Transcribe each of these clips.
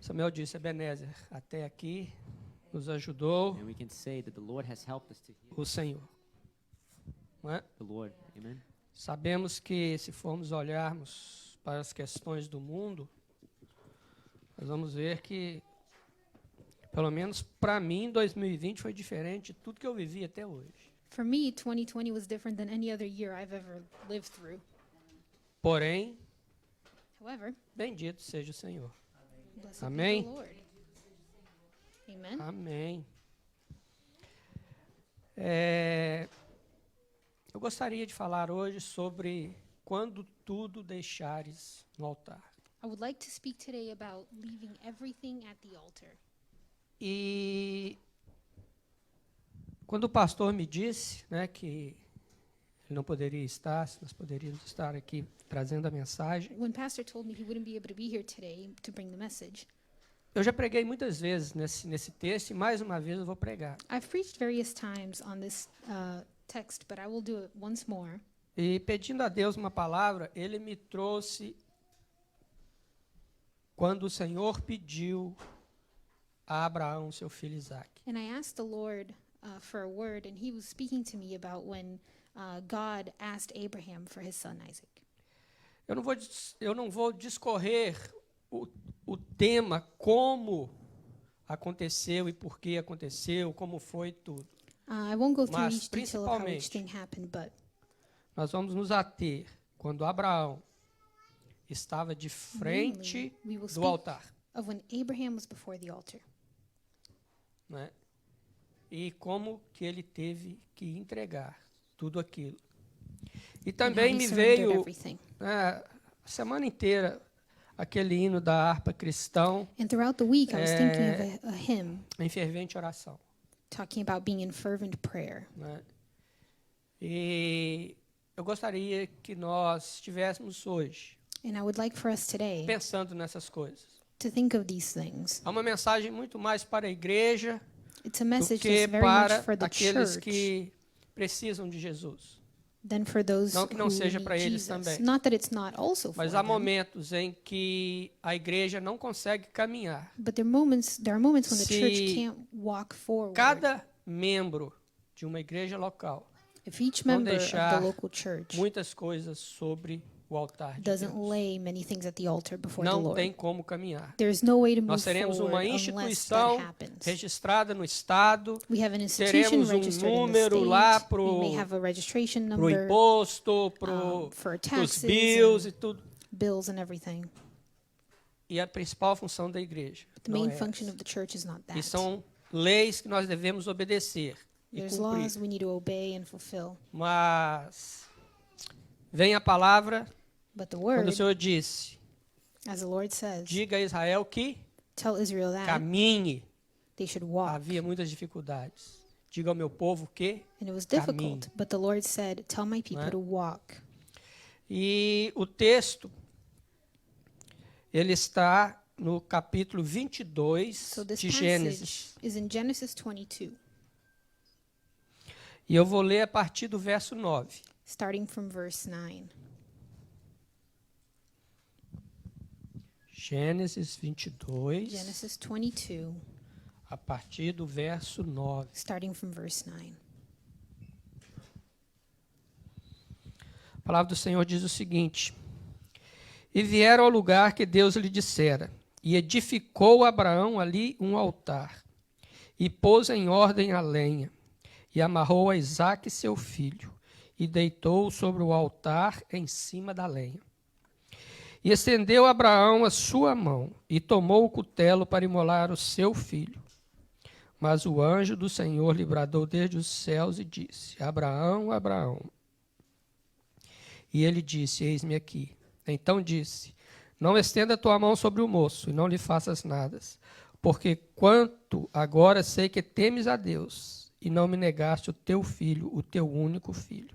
Samuel disse, Ebenezer, até aqui nos ajudou And we can say that the Lord has helped us to hear o Senhor. Não é? the Lord. Amen. Sabemos que se formos olharmos para as questões do mundo, nós vamos ver que, pelo menos para mim, 2020 foi diferente de tudo que eu vivi até hoje. For me, 2020 was different than any other year I've ever lived through. Porém, However, bendito seja o Senhor. blessed Amém. be the Lord. Amen. Amém. Eu gostaria de falar hoje sobre quando tudo deixares no altar. I would like to speak today about leaving everything at the altar. E quando o pastor me disse, né, que ele não poderia estar, se nós poderíamos estar aqui trazendo a mensagem, When Pastor told me he wouldn't be able to be here today to bring the message, eu já preguei muitas vezes nesse texto e mais uma vez eu vou pregar. I've preached various times on this text, but I will do it once more. E pedindo a Deus uma palavra, ele me trouxe quando o Senhor pediu a Abraão, seu filho Isaque. And I asked the Lord for a word, and he was speaking to me about when God asked Abraham for his son Isaac. Eu não vou discorrer o tema, como aconteceu e por que aconteceu, como foi tudo. I won't go through Mas, each detail of how each principalmente, thing happened, but Nós vamos nos ater quando Abraão estava de frente we will do speak altar, of when Abraham was before the altar, né? E como que ele teve que entregar tudo aquilo. E and how também he me surrendered veio everything. a semana inteira aquele hino da harpa cristão And throughout the week, I was thinking of a hymn em fervente oração, talking about being in fervent prayer. né? E eu gostaria que nós estivéssemos hoje And I would like for us today pensando nessas coisas. to think of these things. É uma mensagem muito mais para a igreja It's a do message que that's very much para for the aqueles church que precisam de Jesus. than for those Não que não who seja need para eles Jesus. também. Not that it's not also for Mas há them, momentos em que a igreja não consegue caminhar. but there are moments when the church Se can't walk forward. Cada membro de uma igreja local If each não member of deixar the local church muitas coisas sobre o altar de doesn't Deus, lay many things at the altar before the não Lord, tem como caminhar. there's no way to move Nós teremos uma forward unless that instituição happens. registrada no Estado, We have an institution teremos registered in the número lá state. pro We may have a registration pro number, imposto, for pros taxes bills e and tudo. bills and everything. E a principal função da igreja The não main é function essa. of the church is not E that. são leis que nós devemos obedecer e There's cumprir. laws we need to obey and fulfill. Mas vem a palavra But the quando word, o Senhor disse: as the Lord says, diga a Israel que tell Israel that caminhe. they should walk. Havia muitas dificuldades. Diga ao meu povo que And it was caminhe. difficult, but the Lord said, tell my people Né? to walk. E o texto ele está no capítulo 22 So this de passage Gênesis. is in Genesis 22, E eu vou ler a partir do verso 9. starting from verse 9. Gênesis 22, Genesis 22, a partir do verso 9. starting from verse 9. A palavra do Senhor diz o seguinte: E vieram ao lugar que Deus lhe dissera, e edificou Abraão ali um altar, e pôs em ordem a lenha, e amarrou a Isaque seu filho, e deitou sobre o altar em cima da lenha. E estendeu Abraão a sua mão, e tomou o cutelo para imolar o seu filho. Mas o anjo do Senhor lhe bradou desde os céus e disse: Abraão, Abraão. E ele disse: Eis-me aqui. Então disse: Não estenda tua mão sobre o moço, e não lhe faças nada, porque quanto agora sei que temes a Deus, e não me negaste o teu filho, o teu único filho.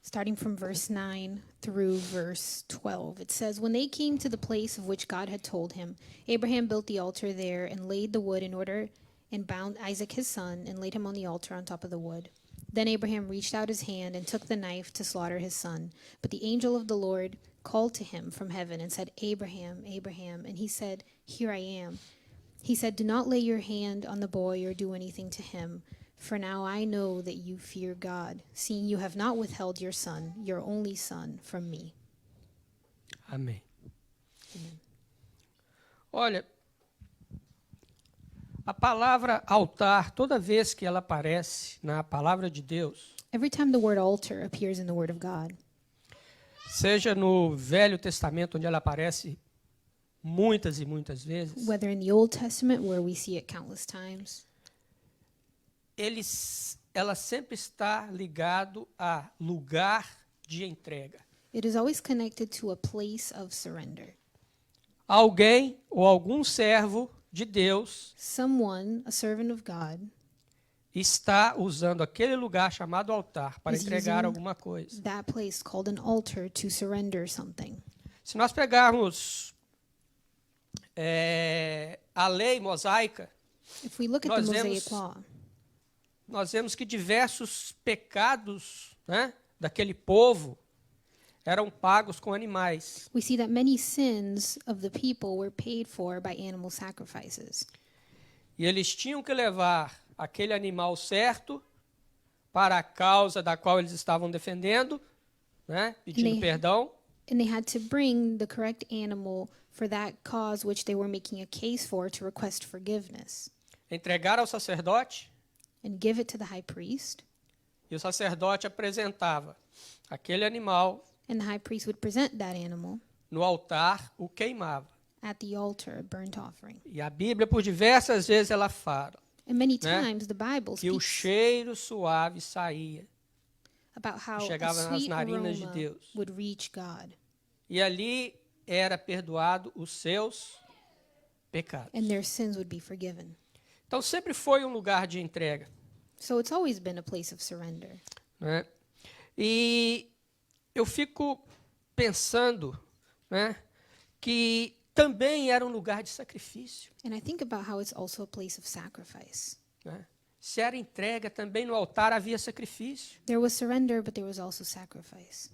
Starting from verse 9 through verse 12, it says, When they came to the place of which God had told him, Abraham built the altar there and laid the wood in order and bound Isaac his son and laid him on the altar on top of the wood. Then Abraham reached out his hand and took the knife to slaughter his son. But the angel of the Lord called to him from heaven and said, Abraham, Abraham. And he said, Here I am. He said, Do not lay your hand on the boy or do anything to him. For now I know that you fear God, seeing you have not withheld your son, your only son, from me. Amém. Olha, a palavra altar, toda vez que ela aparece na palavra de Deus, Every time the word altar appears in the word of God, seja no Velho Testamento, onde ela aparece muitas e muitas vezes, whether in the Old Testament, where we see it countless times, ela sempre está ligado a lugar de entrega. it is always connected to a place of surrender. Alguém ou algum servo de Deus Someone, a servant of God, está usando aquele lugar chamado altar para Is entregar using alguma coisa. that place called an altar, to surrender something. Se nós pegarmos a lei mosaica, If we look at the Nós Mosaic vemos- Law, nós vemos que diversos pecados, né, daquele povo eram pagos com animais. we see that many sins of the people were paid for by animal sacrifices. E eles tinham que levar aquele animal certo para a causa da qual eles estavam defendendo, né, pedindo Nem- perdão. And they had to bring the correct animal for that cause which they were making a case for, to request forgiveness, Entregar ao sacerdote, and give it to the high priest. e o sacerdote apresentava aquele animal And the high priest would present that animal no altar, o queimava. at the altar, a burnt offering. E a Bíblia, por diversas vezes, ela fala And many Né? times the Bible que o speaks cheiro suave saía about how a chegava nas sweet narinas de aroma Deus. would reach God. E ali era perdoado os seus pecados. And their sins would be forgiven. Então sempre foi um lugar de entrega, So it's always been a place of surrender. né? E eu fico pensando, né, que também era um lugar de sacrifício, And I think about how it's also a place of sacrifice. né? Se era entrega, também no altar havia sacrifício, There was surrender, but there was also sacrifice.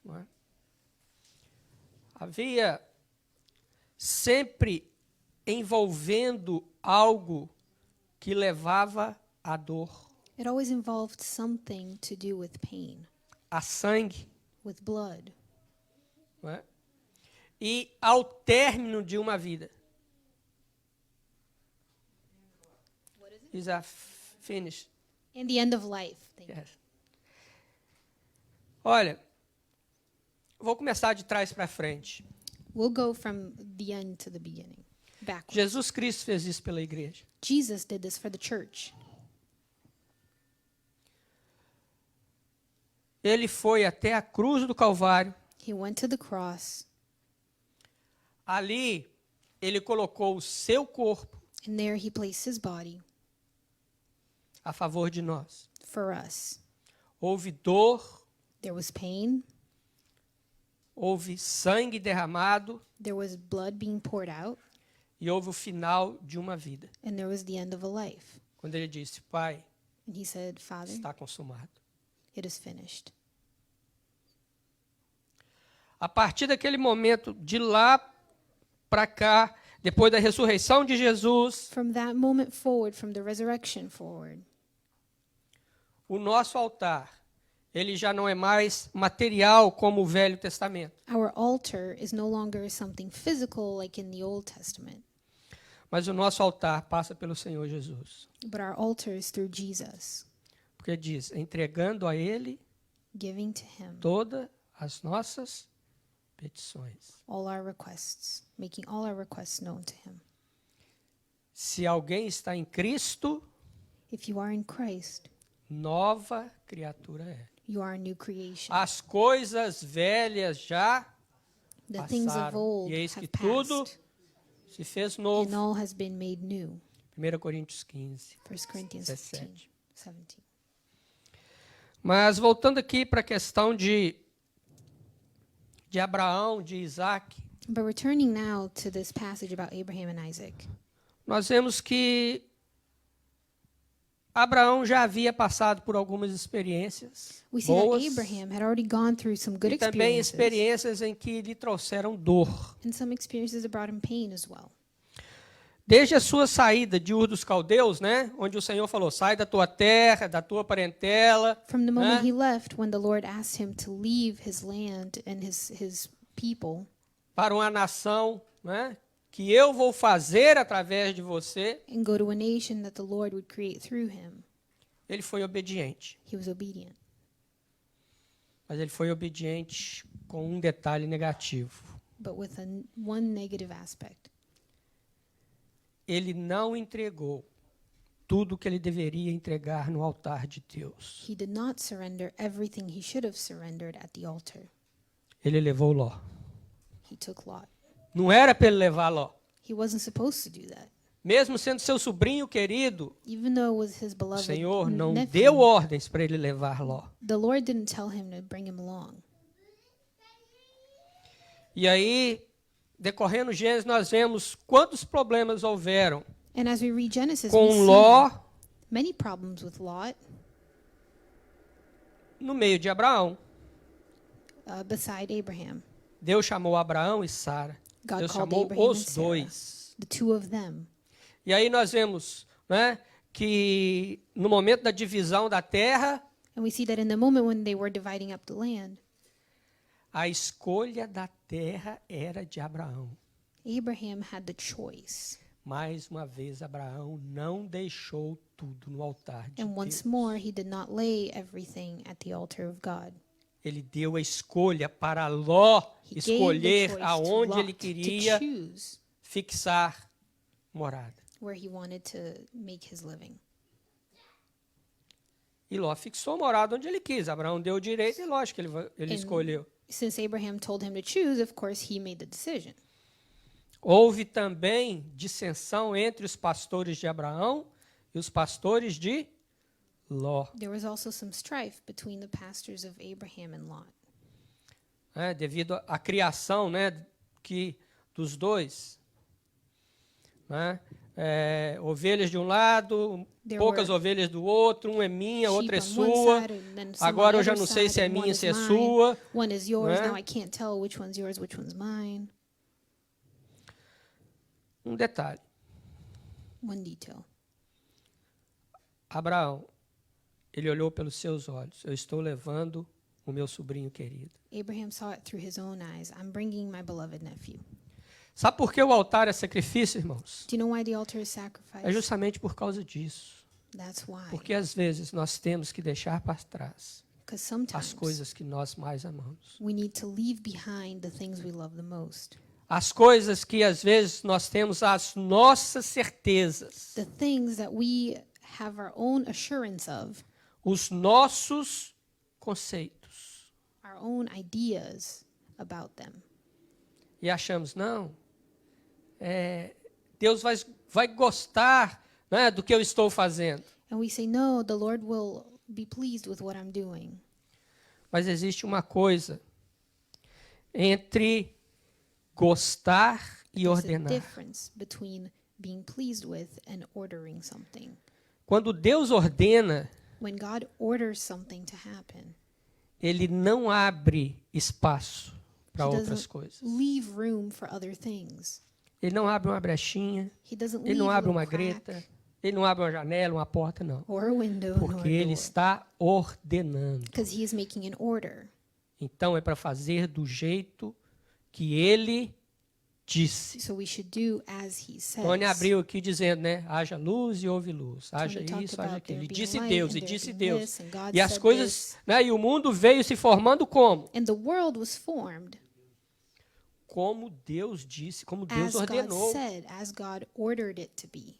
não é? Havia sempre envolvendo algo que levava à dor, It always involved something to do with pain, a sangue, with blood. não é? E ao término de uma vida. Is a finish. And the end of life. Thank you. Yes. Olha, vou começar de trás para frente. We'll go from the end to the beginning, backwards. Jesus Cristo fez isso pela igreja. Jesus did this for the church. Ele foi até a cruz do Calvário. He went to the cross, Ali, ele colocou o seu corpo and there he placed his body a favor de nós. for us. Houve dor, There was pain, houve sangue derramado there was blood being poured out, e houve o final de uma vida. and there was the end of a life. Quando ele disse, Pai, And he said, Father, está consumado. it is finished. A partir daquele momento, de lá para cá, depois da ressurreição de Jesus, From that moment forward, from the resurrection forward, o nosso altar, ele já não é mais material como o Velho Testamento, our altar is no longer something physical like in the Old Testament, mas o nosso altar passa pelo Senhor Jesus. but our altar is through Jesus, Porque diz, entregando a Ele giving to him todas as nossas petições. all our requests, making all our requests known to him. Se alguém está em Cristo, If you are in Christ, nova criatura é. you are a new creation. As coisas velhas já The things of passaram, old e eis que have tudo passed, se fez and novo. all has been made new. 1 Coríntios 15. 1 Corinthians 15, 17. 17. Mas voltando aqui para a questão de Abraão, de Isaac, But returning now to this passage about Abraham and Isaac, nós vemos que Abraão já havia passado por algumas experiências We see boas that Abraham had already gone through some good e também experiences experiências em que lhe trouxeram dor. and some experiences that brought him pain as well. Desde a sua saída de Ur dos Caldeus, né, onde o Senhor falou: sai da tua terra, da tua parentela, From the moment né, he left, when the Lord asked him to leave his land and his people para uma nação, né, que eu vou fazer através de você, and go to a nation that the Lord would create through him, ele foi obediente. he was obedient. Mas ele foi obediente com um detalhe negativo. But with one negative aspect. Ele não entregou tudo que ele deveria entregar no altar de Deus. He did not surrender everything he should have surrendered at the altar. Ele levou Ló. He took Lot. Não era para ele levar Ló. He wasn't supposed to do that. Mesmo sendo seu sobrinho querido, Even though it was his o beloved Senhor não nephew, deu ordens para ele levar Ló. the Lord didn't tell him to bring him along. E aí, decorrendo Gênesis, nós vemos quantos problemas houveram And as we read Genesis, we com see Ló many problems with Lot no meio de Abraão. Beside Abraham. Deus chamou Abraão e Sara. God Deus called chamou Abraham and os Sarah, dois. the two of them. E aí nós vemos, né, que no momento da divisão da terra, And we see that in the moment when they were dividing up the land, a escolha da terra era de Abraão. Abraham had the choice. Mais uma vez, Abraão não deixou tudo no altar de And Deus. once more, he did not lay everything at the altar of God. Ele deu a escolha para Ló He gave the escolher choice to aonde Lot ele to queria choose fixar morada. where he wanted to make his living. E Ló fixou morada onde ele quis. Abraão deu o direito e lógico que ele And escolheu. Since Abraham told him to choose, of course, he made the decision. Houve também dissensão entre os pastores de Abraão e os pastores de Ló. There was also some strife between the pastors of Abraham and Lot. Devido à criação, né, dos dois. Né? Ovelhas de um lado, There poucas were ovelhas do outro, uma é minha, outra é Sheep on one sua. side and then some on Agora the eu já other não sei side, se é and one minha, is se é mine. sua. One is yours. Né? Now I can't tell which one's yours, which one's mine. Um detalhe. One detail. Abraão, ele olhou pelos seus olhos. Eu estou levando o meu sobrinho querido. Abraham saw it through his own eyes. I'm bringing my beloved nephew. Sabe por que o altar é sacrifício, irmãos? Do you know why the altar is sacrifice? É justamente por causa disso. That's why. Porque às vezes nós temos que deixar para trás Because as sometimes coisas que nós mais amamos. we need to leave behind the things we love the most. As coisas que às vezes nós temos as nossas certezas, The things that we have our own assurance of, os nossos conceitos. our own ideas about them. E achamos, não, Deus vai gostar, né, do que eu estou fazendo. And we say, no, the Lord will be pleased with what I'm doing. Mas existe uma coisa entre gostar e There's a ordenar. difference between being pleased with and ordering something. Quando Deus ordena, When God orders something to happen, Ele não abre espaço para He outras doesn't coisas. leave room for other things. Ele não abre uma brechinha, He doesn't Ele leave não a abre little uma crack greta, Ele não abre uma janela, uma porta, não. or a window nor Porque a Ele door. está ordenando. Because He is making an order. Então é para fazer do jeito que Ele disse. So we should do as He says. Tony abriu aqui dizendo, né? Haja luz e houve luz. Haja Tony talked isso, haja about aquilo. there E being disse light Deus, and e there disse being Deus. this, and God E as said coisas, this. né? E o mundo veio se formando como? And the world was formed Como Deus disse, como Deus as God ordenou. said, as God ordered it to be.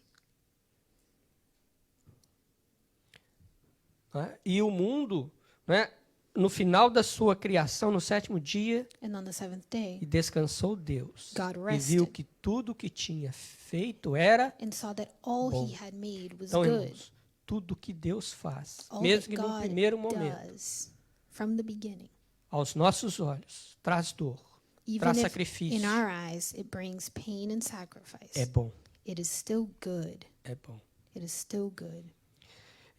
Né? E o mundo, né? No final da sua criação, no sétimo dia, And on the seventh day, e descansou Deus. God E viu rested. que tudo que tinha feito era. and saw that all Bom. He had made was Então, good. irmãos, tudo que Deus faz, All mesmo that que no God primeiro momento, does from the beginning, aos nossos olhos, traz dor, even traz if sacrifício, in our eyes it brings pain and sacrifice, é bom, it is still good. é bom. It is still good.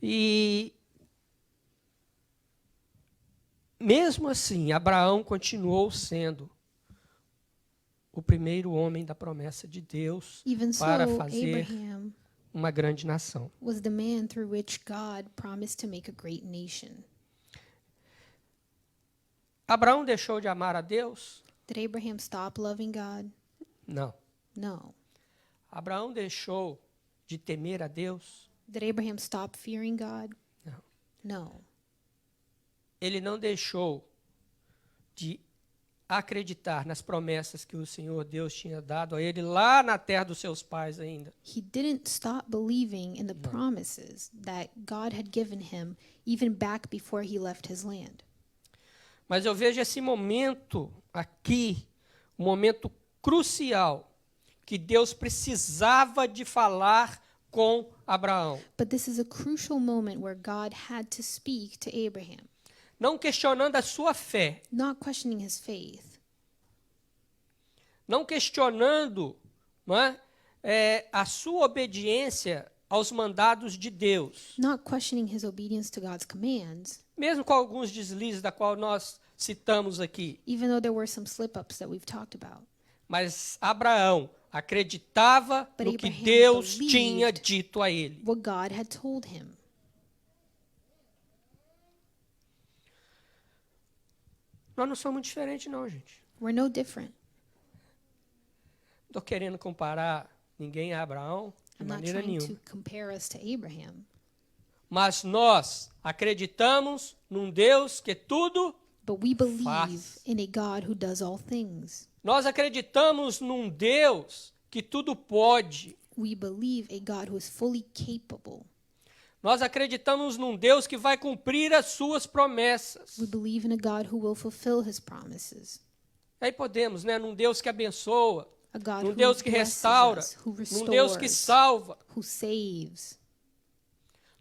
E mesmo assim, Abraão continuou sendo o primeiro homem da promessa de Deus Even so, para fazer Abraham uma grande nação. was the man through which God promised to make a great nation. Abraão deixou de amar a Deus? Did Abraham stop loving God? Não. No. Abraão deixou de temer a Deus? Did Abraham stop fearing God? Não. No. Ele não deixou de acreditar nas promessas que o Senhor Deus tinha dado a ele lá na terra dos seus pais ainda. He didn't stop believing in the promises that God had given him even back before he left his land. Mas eu vejo esse momento aqui, um momento crucial, que Deus precisava de falar com Abraão. But this is a crucial moment where God had to speak to Abraham, Não questionando a sua fé, not questioning his faith, não questionando, não é, a sua obediência aos mandados de Deus, not questioning his obedience to God's commands, mesmo com alguns deslizes da qual nós citamos aqui. even though there were some slip-ups that we've talked about. Mas Abraão acreditava But no que Abraham Deus believed tinha dito a ele. What God had told him. Nós não somos diferentes, não, gente. We're no different. Não estou querendo comparar ninguém a Abraão de I'm not maneira trying nenhuma. to compare us to Abraham. Mas nós acreditamos num Deus que tudo. But we believe Faz. in a God who does all things. Nós acreditamos num Deus que tudo pode. We believe a God who is fully capable. Nós acreditamos num Deus que vai cumprir as suas promessas. We believe in a God who will fulfill his promises. Aí podemos, né? Num Deus que abençoa, A God num who Deus que blesses restaura, us, who num Deus que restores, salva. who saves.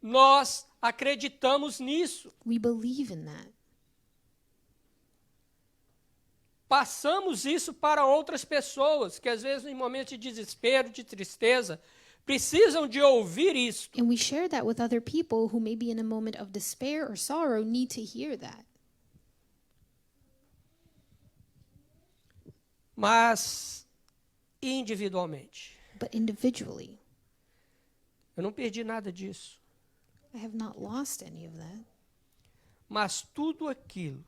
Nós acreditamos nisso. We believe in that. Passamos isso para outras pessoas que às vezes em momentos de desespero, de tristeza, precisam de ouvir isso. And we share that with other people who maybe in a moment of despair or sorrow need to hear that. Mas individualmente, But individually, eu não perdi nada disso. I have not lost any of that. Mas tudo aquilo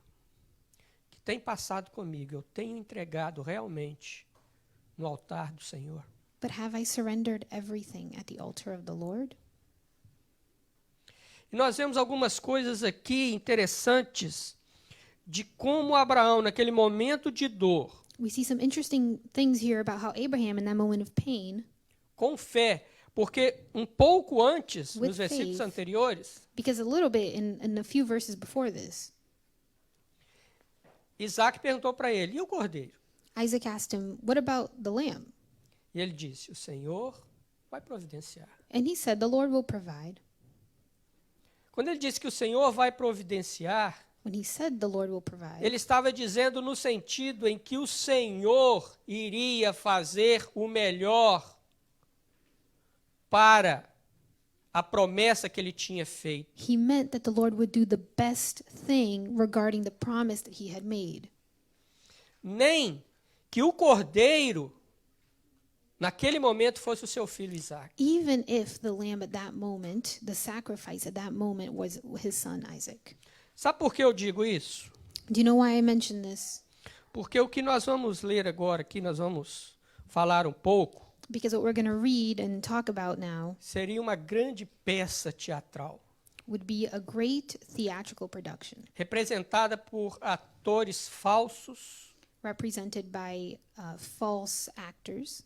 que tem passado comigo, eu tenho entregado realmente no altar do Senhor. But have I surrendered everything at the altar of the Lord? E nós vemos algumas coisas aqui interessantes de como Abraão, naquele momento de dor, We see some interesting things here about how Abraham, in that moment of pain, com fé, porque um pouco antes, With nos versículos faith. anteriores, because a little bit in a few verses before this, Isaac perguntou para ele, e o cordeiro? Isaac asked him, "What about the lamb?" E ele disse, o Senhor vai providenciar. And he said, "The Lord will provide." Quando ele disse que o Senhor vai providenciar, When he said the Lord will provide, ele estava dizendo no sentido em que o Senhor iria fazer o melhor para a promessa que ele tinha feito. he meant that the Lord would do the best thing regarding the promise that he had made. Nem que o cordeiro, naquele momento, fosse o seu filho Isaac. Even if the lamb at that moment, the sacrifice at that moment was his son Isaac. Sabe por que eu digo isso? Do you know why I mention this? Porque o que nós vamos ler agora aqui, nós vamos falar um pouco, Because what we're going to read and talk about now seria uma grande peça teatral, would be a great theatrical production representada por atores falsos, represented by false actors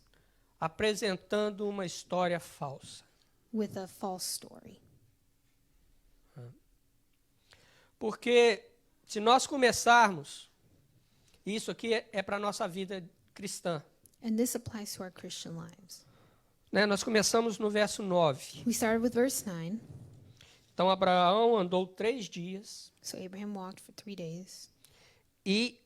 apresentando uma história falsa. with a false story. Porque se nós começarmos, isso aqui é para a nossa vida cristã, And this applies to our Christian lives. né? Nós começamos no verso 9. We started with verse 9. Então, Abraão andou 3 dias So Abraham walked for 3 days e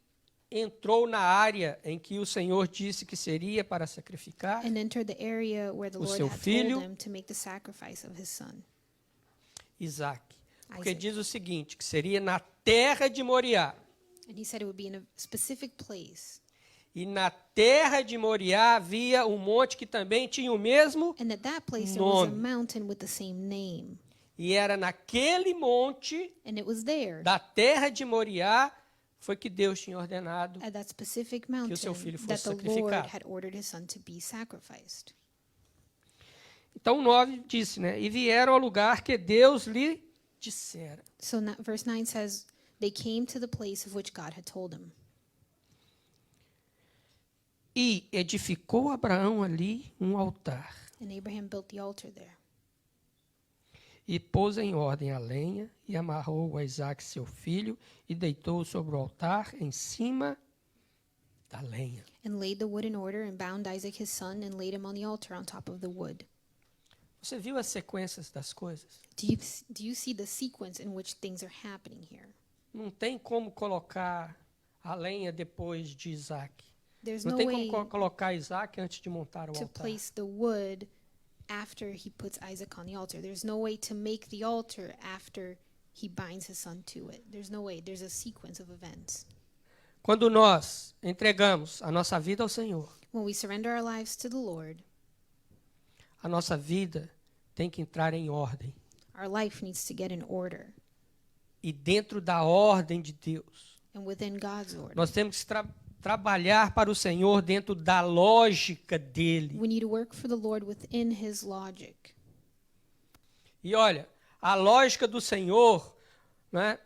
entrou na área em que o Senhor disse que seria para sacrificar. and entered the area where the O Lord seu had filho. told him to make the sacrifice of his son. Isaac. Porque Isaac. diz o seguinte, que seria na terra de Moriá. And he said it would be in a specific place. E na terra de Moriá havia um monte que também tinha o mesmo, And at that place there was a Nome. mountain with the same name. e era naquele monte And it was there, da terra de Moriá foi que Deus tinha ordenado. at that specific mountain, seu filho fosse that the Lord sacrificado. had ordered his son to be sacrificed. Então o 9 disse, né? E vieram ao lugar que Deus lhe dissera. So verse 9 says, they came to the place of which God had told him. E edificou Abraão ali um altar. And Abraham built the altar there. E pôs em ordem a lenha, e amarrou a Isaque seu filho, e deitou-o sobre o altar em cima da lenha. And laid the wood in order, and bound Isaac his son, and laid him on the altar on top of the wood. Você viu as sequências das coisas? Do you see the sequence in which things are happening here? Não tem como colocar a lenha depois de Isaque. There's Não no tem way como colocar Isaque antes de montar o to altar. place the wood after he puts Isaac on the altar. There's no way to make the altar after he binds his son to it. There's no way. There's a sequence of events. Quando nós entregamos a nossa vida ao Senhor, When we surrender our lives to the Lord, a nossa vida tem que entrar em ordem. our life needs to get in order. E dentro da ordem de Deus, And within God's order, nós temos que trabalhar para o Senhor dentro da lógica dele. we need to work for the Lord within his logic. E olha, a lógica do Senhor, né,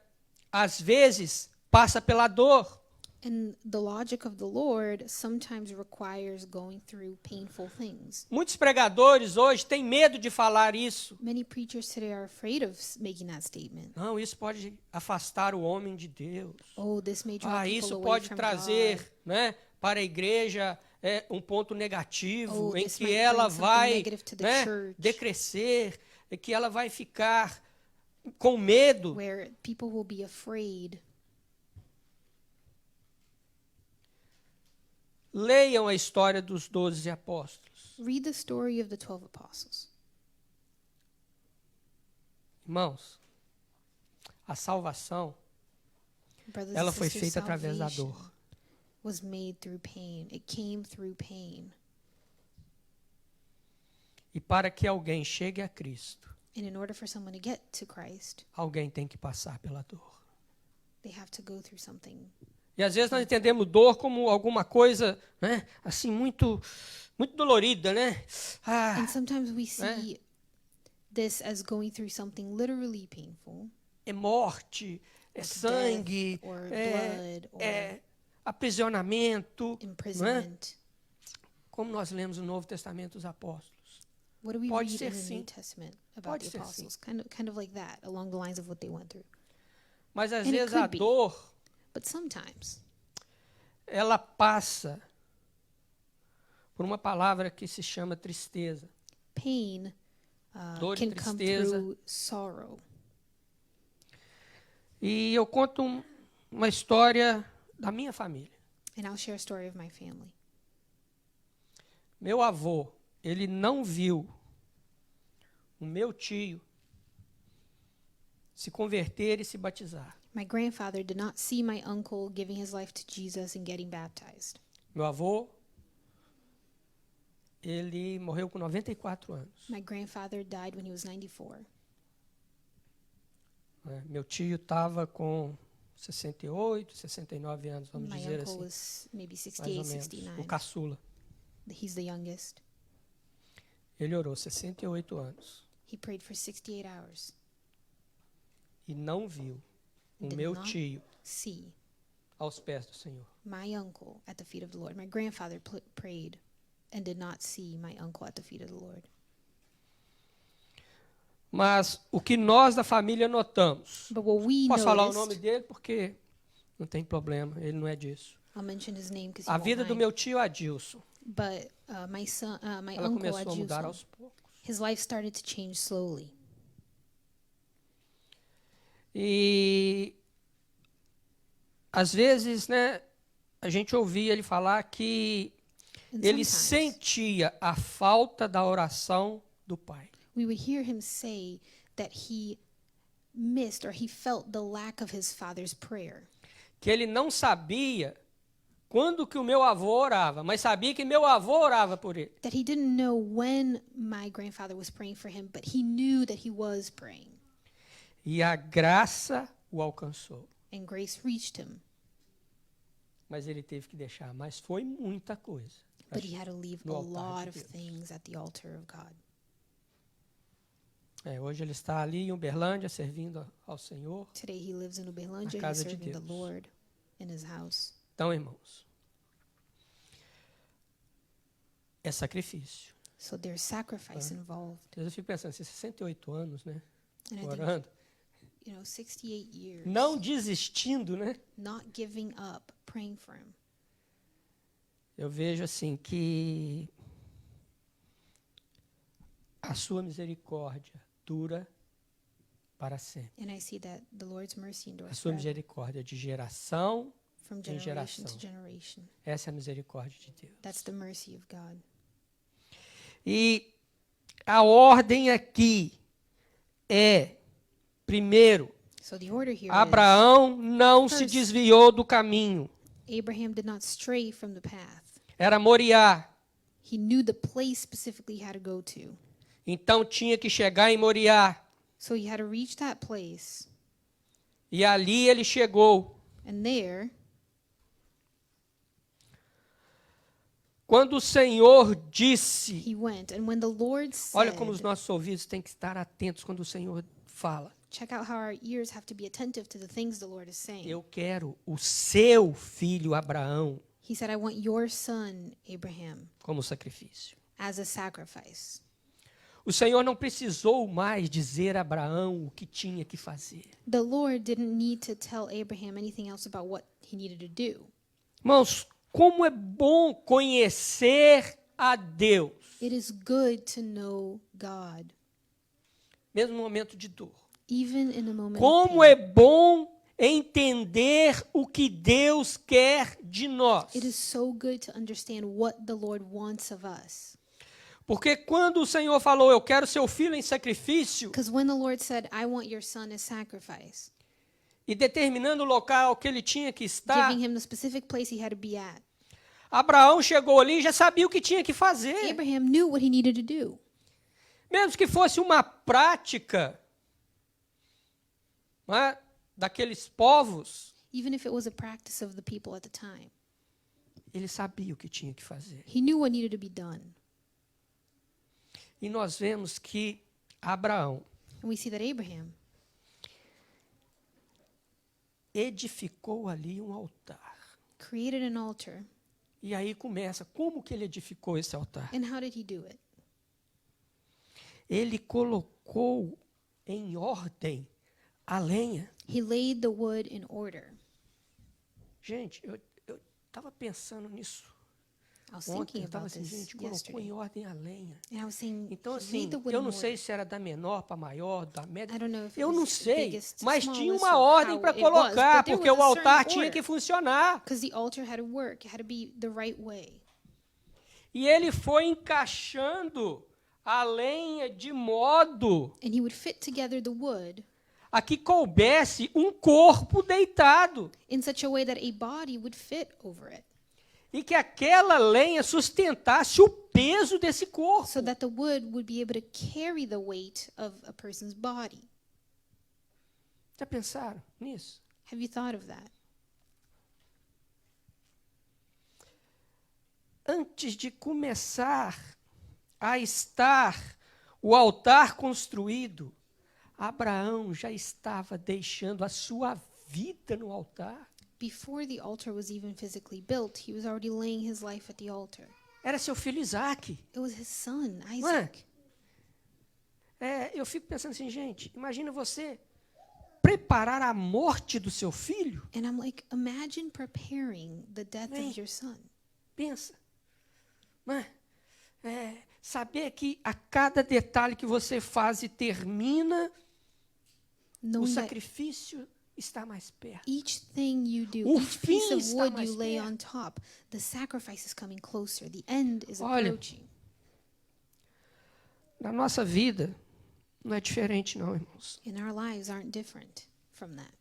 às vezes passa pela dor. And the logic of the Lord sometimes requires going through painful things. Muitos pregadores hoje têm medo de falar isso. Many preachers today are afraid of making that statement. Não, isso pode afastar o homem de Deus. Oh, this may draw people Isso away pode from trazer, God. né, para a igreja um ponto negativo Oh, em this que might ela bring something vai, negative to the né, church. decrescer, e que ela vai ficar com medo. Where people will be afraid. Leiam a história dos 12 apóstolos. Read the story of the 12 apostles. Irmãos, a salvação, Brothers ela and foi sisters, feita através da salvation dor. was made through pain. It came through pain. E para que alguém chegue a Cristo, And in order for someone to get to Christ, alguém tem que passar pela dor. they have to go through something. E às vezes nós entendemos dor como alguma coisa, né, assim, muito dolorida, né? Ah, And sometimes we see this as going through something literally painful, é morte, é like sangue, death or é, blood or é aprisionamento, não é? imprisonment. Como nós lemos no Novo Testamento os apóstolos. What do we Pode read ser in the sim. New Testament about Pode the ser apostles? Kind of like that, along the lines of what they went through. Mas às And it vezes a could be. dor, But sometimes ela passa por uma palavra que se chama tristeza. pain Dor e can come tristeza. through sorrow. E eu conto uma história da minha família. And I'll share a story of my family. Meu avô, ele não viu o meu tio se converter e se batizar. My grandfather did not see my uncle giving his life to Jesus and getting baptized. Meu avô, ele morreu com 94 anos. My grandfather died when he was 94. Né? Meu tio estava com 68, 69 anos, vamos My dizer uncle assim, was maybe mais 68, ou menos. O 69. caçula. He's the youngest. Ele orou 68 anos He prayed for 68 hours. e não viu o Did meu not tio see aos pés do Senhor. my uncle at the feet of the Lord. My grandfather prayed and did not see my uncle at the feet of the Lord. Mas o que nós da família notamos, But what we posso falar o noticed, nome dele porque não tem problema, ele não é disso. I'll mention his name because A vida do meu tio Adilson, But my son, my ela uncle começou a mudar Adilson, aos poucos. his life started to change slowly. E às vezes, né, a gente ouvia ele falar que And ele sometimes sentia a falta da oração do pai. we would hear him say that he missed or he felt the lack of his father's prayer. Que ele não sabia quando que o meu avô orava, mas sabia que meu avô orava por ele. That he didn't know when my grandfather was praying for him, but he knew that he was praying. E a graça o alcançou. And grace reached him, Mas ele teve que deixar. Mas foi muita coisa. but he had to leave No a altar de lot of Deus. things at the altar of God. Hoje ele está ali em Uberlândia servindo ao Senhor. Today he lives in Uberlândia, he's casa de serving the Deus. Lord in his house. Então, irmãos, é sacrifício. So there's sacrifice involved. Às vezes eu fico pensando, 68 anos, né? And I think, Orando. 68 years, Não desistindo, né? not giving up, praying for him. Eu vejo assim que a sua misericórdia dura para sempre. And I see that the Lord's mercy A endures sua forever, misericórdia de geração, from em generation to geração. generation. essa é a misericórdia de Deus. That's the mercy of God. E a ordem aqui é, primeiro, So the order here Abraão não se First. desviou do caminho. is Abraham did not stray from the path. Era Moriá. He knew the place specifically he had to go to. Então tinha que chegar em Moriá. So he had to reach that place. E ali ele chegou. And there, Quando o Senhor disse, he went. And when the Lord olha said, como os nossos ouvidos têm que estar atentos quando o Senhor fala. check out how our ears have to be attentive to the things the Lord is saying. Eu quero o seu filho Abraão He said, I want your son, Abraham, como sacrifício. as a sacrifice. O Senhor não precisou mais dizer a Abraão o que tinha que fazer. The Lord didn't need to tell Abraham anything else about what he needed to do. Irmãos, como é bom conhecer a Deus, It is good to know God, mesmo no momento de dor. even in a moment of Como pain. é bom entender o que Deus quer de nós. It is so good to understand what the Lord wants of us. Porque quando o Senhor falou, eu quero seu filho em sacrifício, Because when the Lord said, I want your son as sacrifice, e determinando o local que ele tinha que estar, giving him the specific place he had to be at, Abraão chegou ali e já sabia o que tinha que fazer. Abraham knew what he needed to do. Mesmo que fosse uma prática, não é, daqueles povos, Even if it was a practice of the people at the time, ele sabia o que tinha que fazer. he knew what needed to be done. E nós vemos que Abraão And we see that Abraham edificou ali um altar. created an altar. E aí começa, como que ele edificou esse altar? And how did he do it? Ele colocou em ordem a lenha. He laid the wood in order. Gente, eu estava pensando nisso I was ontem. thinking Eu estava about assim, this gente, colocou yesterday. em ordem a lenha. And I was saying, Então, he assim, laid the wood eu in não order. sei se era da menor para maior, da média. I don't know if it Eu was não the sei, biggest to mas tinha smallest uma or ordem how para it was, colocar, but there porque was o a altar certain tinha order. que funcionar. Because the altar had to work. It had to be the right way. E ele foi encaixando a lenha de modo And he would fit together the wood a que coubesse um corpo deitado. in such a way that a body would fit over it, E que aquela lenha sustentasse o peso desse corpo. so that the wood would be able to carry the weight of a person's body. Já pensaram nisso? Have you thought of that? Antes de começar a estar o altar construído, Abraão já estava deixando a sua vida no altar. Before the altar was even physically built, he was already laying his life at the altar. Era seu filho Isaac. It was his son, Não é? Isaac. Eu fico pensando assim, gente, imagina você preparar a morte do seu filho. And I'm like, imagine preparing the death Bem, of your son. Pensa. Não é? Saber que a cada detalhe que você faz e termina, o Knowing that sacrifício está mais perto. each thing you do, O each piece fim of está wood mais you lay perto. on top, the sacrifice is coming closer. The end is Olha, approaching. Na nossa vida, não é diferente não, irmãos. And our lives aren't different from that.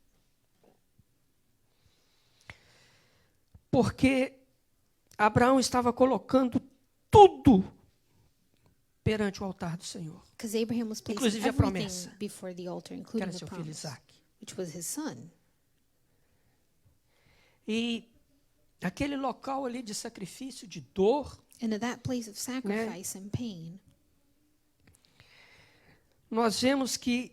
Porque Abraão estava colocando tudo perante o altar do Senhor. Because Abraham was placing Inclusive a everything promessa. before the altar, Que including era the seu filho promise, Isaac. which was his son. E aquele local ali de sacrifício, de dor, And at that place of sacrifice and pain, nós vemos que,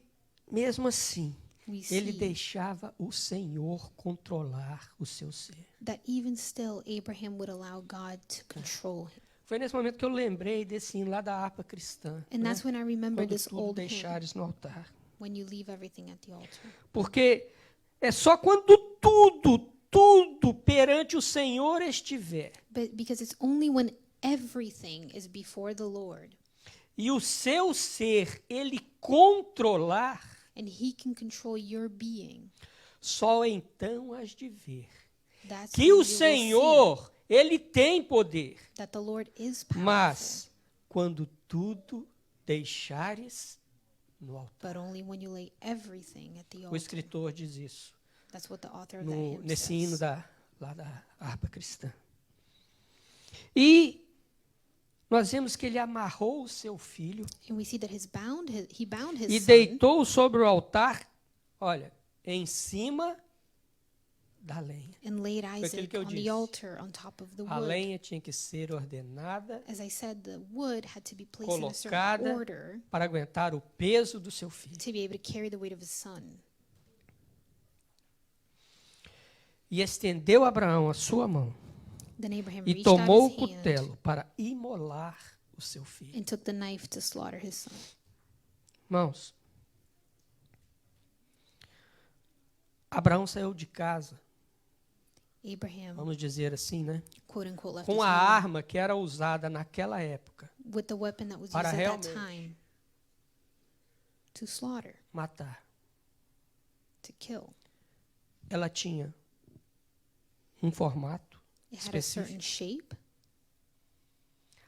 mesmo assim, we ele see deixava o Senhor controlar o seu ser. that even still Abraham would allow God to control him. Foi nesse momento que eu lembrei desse hino lá da harpa cristã. And né? that's when I remember Quando this tudo old hymn, deixares no altar. when you leave everything at the altar. Porque é só quando tudo perante o Senhor estiver, Because it's only when everything is before the Lord e o seu ser ele controlar, and he can control your being, só então has de ver that's que when you o will see Senhor, ele tem poder. that the Lord is powerful. Mas quando tudo deixares no altar. But only when you lay everything at the O altar. escritor diz isso That's what the author of that hymn nesse hino says. lá da harpa cristã. E nós vemos que ele amarrou o seu filho And we see that he bound his e son deitou sobre o altar, olha, em cima da lenha. and laid aquilo Isaac que eu on disse. the altar on top of the A wood. lenha tinha que ser ordenada As I said, the wood had to be placed in a certain colocada order para aguentar o peso do seu filho. to be able to carry the weight of his son. E estendeu Abraão a sua mão Then Abraham e reached tomou o out his hand cutelo para imolar o seu filho. and took the knife to slaughter his son. Irmãos, Abraão saiu de casa, Abraham, vamos dizer assim, né? quote unquote, left Com his a home arma que era usada naquela época, with the weapon that was used para at that realmente time to slaughter, matar. to kill. Ela tinha um formato It had a certain específico. shape.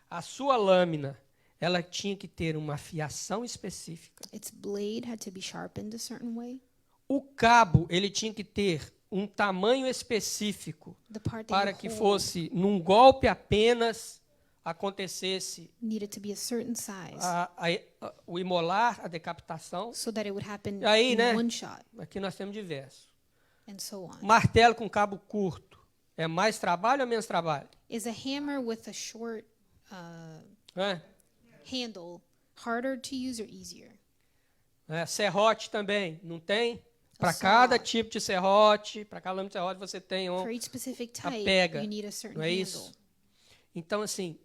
A sua lâmina, ela tinha que ter uma afiação específica. Its blade had to be sharpened a certain way. O cabo, ele tinha que ter um tamanho específico The part that para you que hold fosse num golpe apenas acontecesse needed to be a certain size o imolar, a decapitação. so that it would happen E aí, in né? one shot, Aqui nós temos diversos. and so on. Martelo com cabo curto. É mais trabalho ou menos trabalho? Is a hammer with a short É. handle harder to use or easier? Serrote também, não tem? Para saw. cada tipo de serrote, para cada lâmina de serrote, você tem For each specific type, pega, you need a certain não é handle. isso? Então, assim,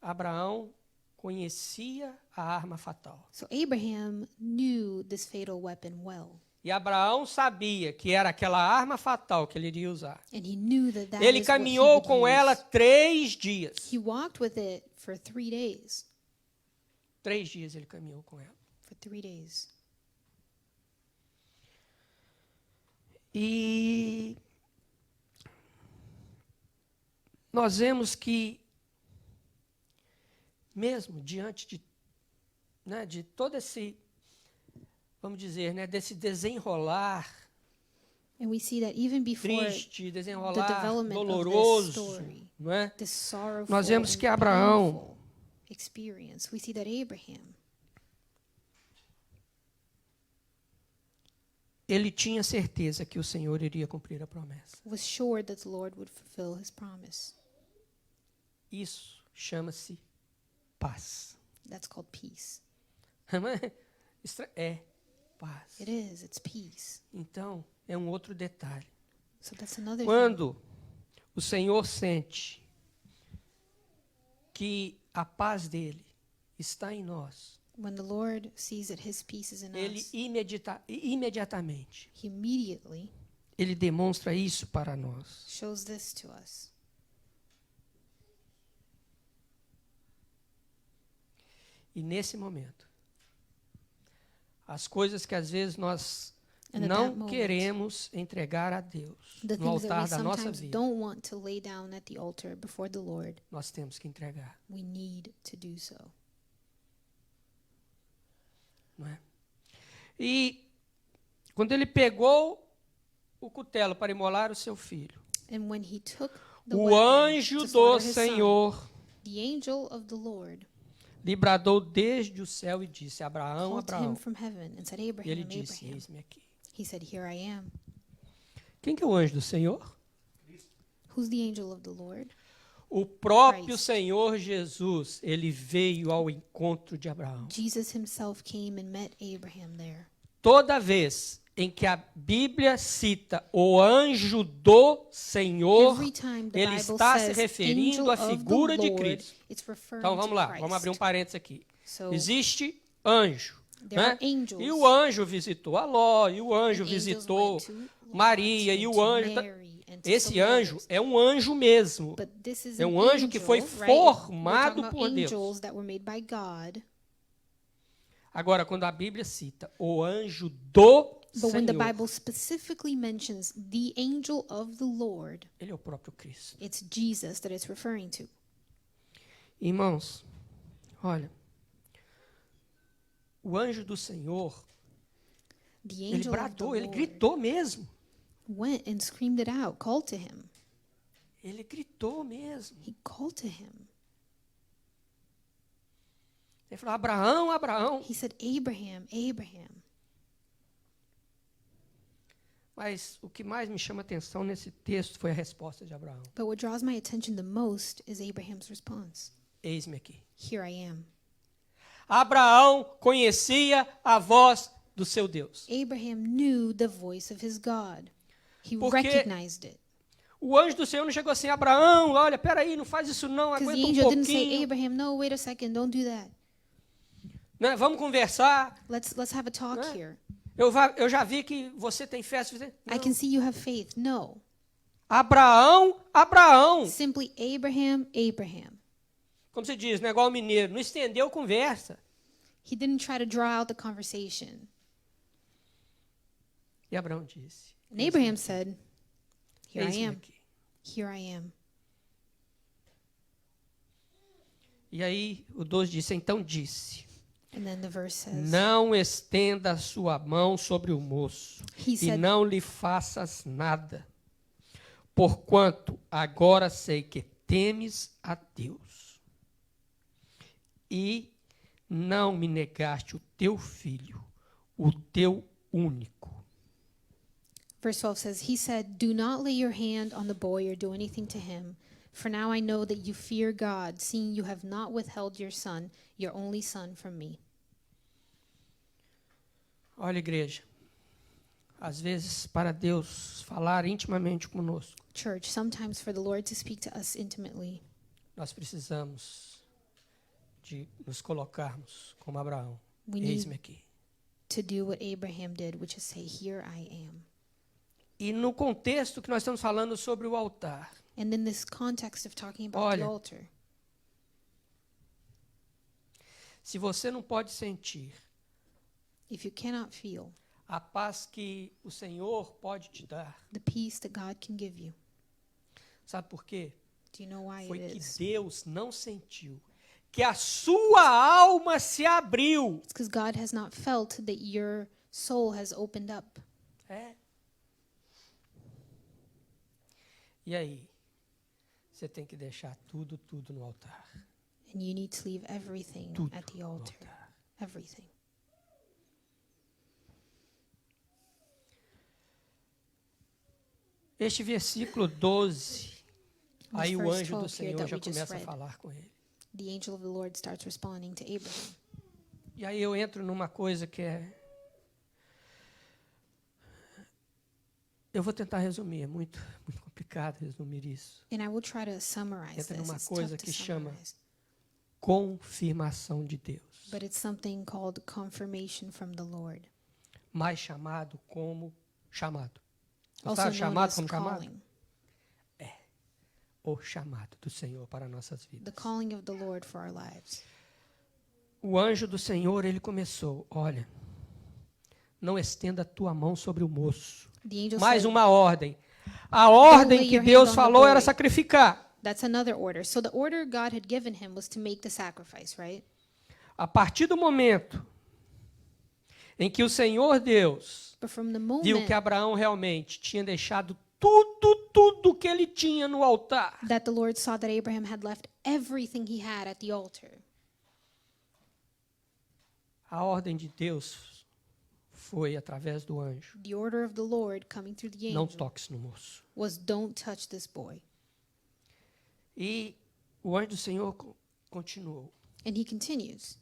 Abraão conhecia a arma fatal. So Abraham knew this fatal weapon well, E Abraão sabia que era aquela arma fatal que ele iria usar. and he knew that that Ele is what he caminhou would com use. ela 3 dias. He walked with it for 3 days. 3 dias ele caminhou com ela. For 3 days. E nós vemos que, mesmo diante de todo esse, vamos dizer, desse desenrolar And we see that even before triste, the desenrolar development of this doloroso, story, não é? this sorrowful Nós vemos and que Abraão painful experience, we see that Abraham, ele tinha certeza que o Senhor iria cumprir a promessa. was sure that the Lord would fulfill his promise. Isso chama-se paz. That's called peace. É paz. It is, it's peace. Então, é um outro detalhe. So that's another thing. Quando o Senhor sente que a paz dele está em nós, When the Lord sees that his peace is in ele us, imediatamente he immediately ele demonstra isso para nós. shows this to us. E nesse momento, as coisas que às vezes nós And at that não moment, queremos entregar a Deus The no things that we altar da nossa sometimes vida, don't want to lay down at the altar before the Lord, nós temos que entregar. we need to do so. Não é? E quando ele pegou o cutelo para imolar o seu filho, And when he took the o weapon anjo to do slaughter his son, Senhor the angel of the Lord lhe bradou desde o céu e disse: Abraão, called to him Abraão. from heaven and said, E ele Abraham, disse: Abraham. Eis-me aqui. He said, Here I am. Quem que é o anjo do Senhor? Who's the angel of the Lord? O próprio Christ. Senhor Jesus, ele veio ao encontro de Abraão. Jesus himself came and met Abraham there. Toda vez em que a Bíblia cita o anjo do Senhor, Every time the ele Bible está se says referindo angel à of the figura de Lord, Cristo. it's referring Então vamos to lá, Christ. vamos abrir um parênteses aqui. So Existe anjo, there né? are angels. E o anjo visitou a Ló, e o anjo And angels visitou went to Lot, Maria, e and o to anjo. Mary, and to Esse so many anjo others. é um anjo mesmo. But this is É an um anjo que foi angel, right? We're talking formado about por Deus. angels that were made by God. Agora, quando a Bíblia cita o anjo do But when the Senhor, Bible specifically mentions the angel of the Lord, ele é o próprio Cristo. it's Jesus that it's referring to. Irmãos, olha, o anjo do Senhor, The ele angel of the bradou, ele Lord gritou mesmo. went and screamed it out, called to him. Ele gritou mesmo. He called to him. Ele falou: Abraão, Abraão. He said, Abraham, Abraham. Mas o que mais me chama atenção nesse texto foi a resposta de Abraão. But what draws my attention the most is Abraham's response. Eis-me aqui. Here I am. Abraão conhecia a voz do seu Deus. Abraham knew the voice of his God. He Porque recognized it. O anjo do Senhor não chegou assim: Abraão, olha, peraí, não faz isso não, Because the aguenta um angel didn't say, pouquinho. Abraham, no, wait a second, don't do that. Né? Vamos conversar. Let's have a talk Né? here. Eu já vi que você tem fé suficiente. I Não. can see you have faith. No. Abraão, Abraão. Simply Abraham, Abraham. Como se diz, não é igual o mineiro, não estendeu conversa. He didn't try to draw out the conversation. E Abraão disse: And Abraham said, Here I Eis-me am. aqui. Here I am. E aí o 12 disse: então disse: And then the verse says, não estenda a sua mão sobre o moço, He e said, não lhe faças nada, porquanto agora sei que temes a Deus, e não me negaste o teu filho, o teu único. Verse 12 says, He said, Do not lay your hand on the boy or do anything to him. For now I know that you fear God, seeing you have not withheld your son, your only son, from me. Olha, igreja, às vezes para Deus falar intimamente conosco, Church, sometimes for the Lord to speak to us intimately, nós precisamos de nos colocarmos como Abraão. we Eis-me need aqui. to do what Abraham did, which is say, Here I am. E no contexto que nós estamos falando sobre o altar, And in this context of talking about Olha. the altar, se você não pode sentir if you cannot feel a paz que o Senhor pode te dar, the peace that God can give you, sabe por quê? do you know why Foi it que is? Deus não sentiu que a sua alma se abriu. It's because God has not felt that your soul has opened up. É. E aí? Você tem que deixar tudo no altar. And you need to leave everything Tudo at the no altar. altar. Everything. Este versículo 12, aí o verse anjo do 12 here Senhor that já we just começa a read. falar com ele. The angel of the Lord starts responding to Abraham. E aí eu entro numa coisa que é... Eu vou tentar resumir, é muito complicado resumir isso. And I will try to summarize Entra this. numa It's coisa tough to que chama summarize. Confirmação de Deus, But it's something called confirmation from the Lord. mais chamado como chamado. Also Gostaram? known Chamado as como chamado? calling. O chamado do Senhor para nossas The vidas. calling of the Lord for our lives. O anjo do Senhor, ele começou, olha, não estenda a tua mão sobre o moço. The angel Mais said, uma ordem. A ordem lay que your hand Deus on the falou era boy. sacrificar. That's another order. So the order God had given him was to make the sacrifice, right? A partir do momento em que o Senhor Deus But from the viu que moment Abraão realmente tinha deixado tudo que ele tinha no altar, that the Lord saw that Abraham had left everything he had at the altar, a ordem de Deus foi através do anjo: the order of the Lord coming through the não angel toques no moço. was, don't touch this boy. E o anjo do Senhor continuou: And he continues,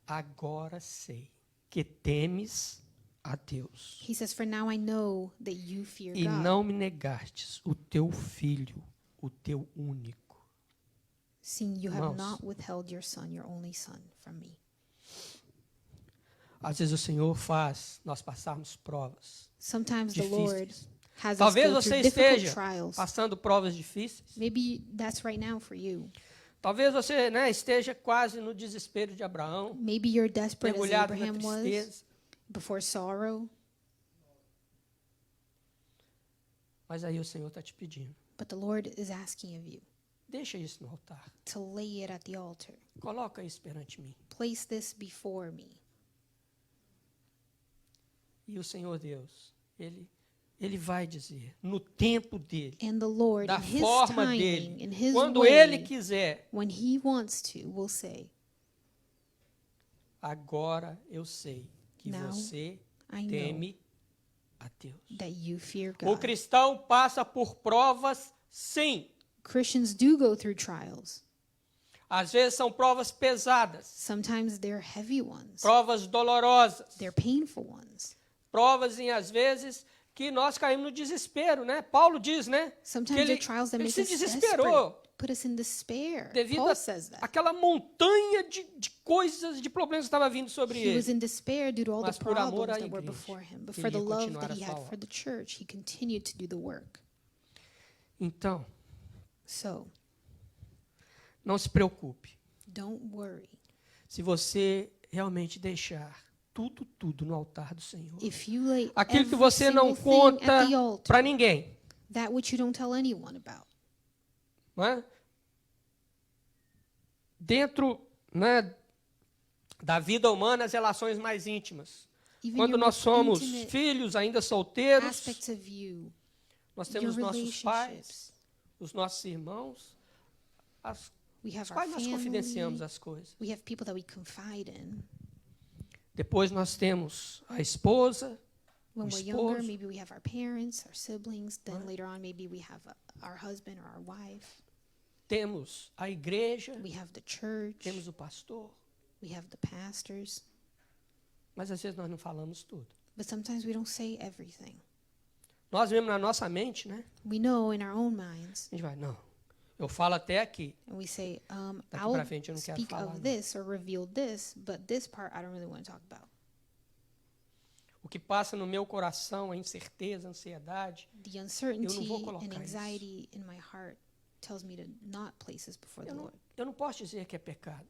agora sei que temes a Deus he says, for now I know that you fear e God, não me negastes o teu filho, o teu único. seeing you have Irmãos. not withheld your son, your only son, from me. Às vezes o Senhor faz nós passarmos provas Sometimes the Lord difíceis. has us Talvez go você through difficult esteja trials. passando provas difíceis. Maybe that's right now for you. Talvez você, esteja quase no desespero de Abraão, Maybe you're desperate as mergulhado na Abraham was tristeza. before sorrow, Mas aí o Senhor está te pedindo: but the Lord is asking of you deixa isso no altar. to lay it at the altar. Coloca isso perante mim. Place this before me. E o Senhor Deus, Ele vai dizer, no tempo dele, And the Lord, da in His forma timing, dele, in His quando Ele way, quiser, when He wants to, will say, agora eu sei que Now você I know teme a Deus. that you fear O God. cristão passa por provas, sim. Christians do go through trials. Às vezes são provas pesadas, Sometimes they're heavy ones. provas dolorosas, They're painful ones. provas em às vezes que nós caímos no desespero, né? Paulo diz, né? Que Sometimes ele, they're trials that ele make se us desesperou desperate, put us in despair. devido Paul says that. àquela montanha de coisas, de problemas que estava vindo sobre He was ele. in despair due to all Mas the por amor problems à that were igreja, before him. But ele for the ia love continuar that he a sua had for obra. the church, he continued to do the work. Então, So, não se preocupe. don't worry. Se você realmente deixar tudo no altar do Senhor. If you lay Aquilo que every você não single thing conta at the altar, para ninguém. that which you don't tell anyone about. Não é? Dentro, né, da vida humana, as relações mais íntimas. Even Quando your nós most somos intimate filhos, ainda solteiros, aspects of you, nós your temos nossos pais, relationships. os nossos irmãos, as We have our quais nós confidenciamos family. as coisas. We have people that we confide in. Depois nós temos a esposa, When o we're younger, esposo. maybe we have our parents, our siblings. Then later on, maybe we have our husband or our wife. temos a igreja, We have the church. temos o pastor, We have the pastors. mas às vezes nós não falamos tudo. But sometimes we don't say everything. Nós mesmo na nossa mente, né? We know in our own minds. A gente vai, não, eu falo até aqui. And we say, Daqui I'll pra frente eu não quero speak falar, of não. this or reveal this, but this part I don't really want to talk about. O que passa no meu coração, a incerteza, a ansiedade, The uncertainty colocar and isso. anxiety in my heart tells me to not place this before the Lord. eu não posso dizer que é pecado.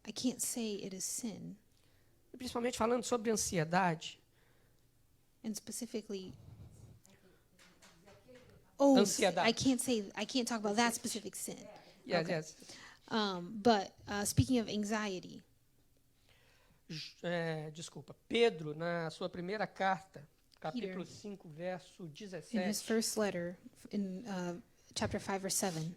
I can't say it is sin, Principalmente falando sobre ansiedade. and specifically, oh, Ansiedade. I can't talk about that specific sin. Yes, Okay. yes. But speaking of anxiety, Desculpa, Pedro, na sua primeira carta, capítulo Peter. 5, verso in his 17, first letter, in chapter 5, verse 7,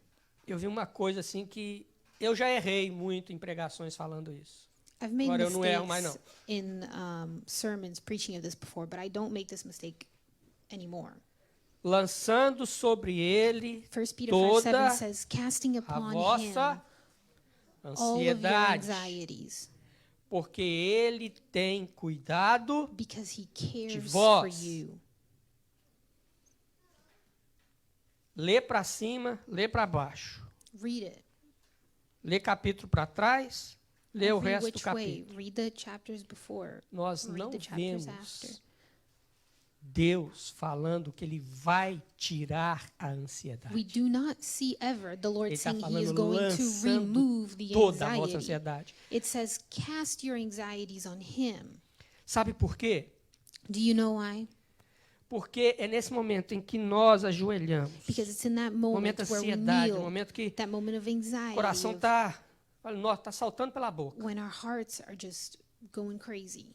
eu vi uma coisa assim que eu já errei muito em pregações falando isso. I've made Agora eu não erro mais, mistakes in sermons preaching of this before, but I don't make this mistake anymore. Lançando sobre ele 1 Peter 5, 7 toda says, casting a upon him vossa all of your ansiedade, anxieties, porque ele tem cuidado. because he cares vós. for you. Lê para cima, lê para baixo. Read it. Lê capítulo para trás, lê o Every resto do which way. capítulo. Read the chapters before. Nós Read não the chapters vemos after. Deus falando que ele vai tirar a ansiedade. We do not see ever the Lord Ele está saying he is falando going to lançando remove the toda a vossa anxiety. ansiedade. It says, cast your anxieties on him. Sabe por quê? Do you know why? Porque é nesse momento em que nós ajoelhamos, Because it's in that momento moment de where we ansiedade, kneel, momento que that moment of o anxiety, coração of está Fala, nossa, está saltando pela boca. when our hearts are just going crazy.